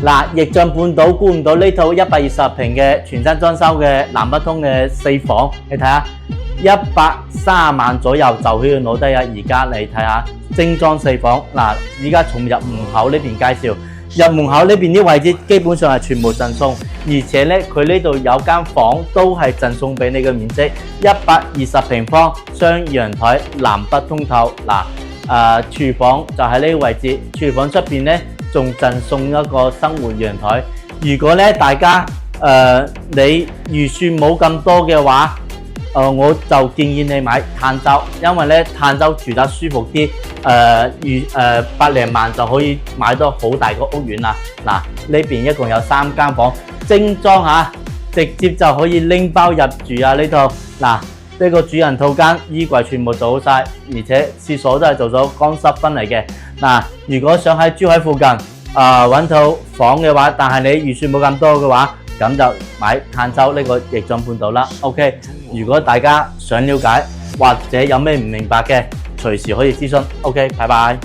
嗱，逆進半島估唔到呢套120平嘅全新裝修嘅南北通嘅4房，你睇下130萬左右就可以攞低啊！而家你睇下精裝4房，嗱，而家從入門口呢邊介紹，入門口呢邊啲位置基本上係全部贈送，而且咧佢呢度有間房都係贈送俾你嘅面積120平方，雙陽台，南北通透。嗱，廚房就喺呢個位置，廚房出邊咧仲贈送一個生活陽台。如果咧大家你預算冇咁多嘅話，我就建議你買嘆州，因為咧嘆州住得舒服啲，百零萬就可以買到好大個屋苑啦。嗱，呢邊一共有3間房，精裝嚇，直接就可以拎包入住啊！呢度嗱，呢個主人套間衣櫃全部做好晒，而且廁所都係做咗乾濕分離嘅。嗱，如果想喺珠海附近揾套房嘅話，但係你預算冇咁多嘅話，咁就買嘆州呢個逆進半島啦。OK， 如果大家想了解或者有咩唔明白嘅，隨時可以諮詢。OK， 拜拜。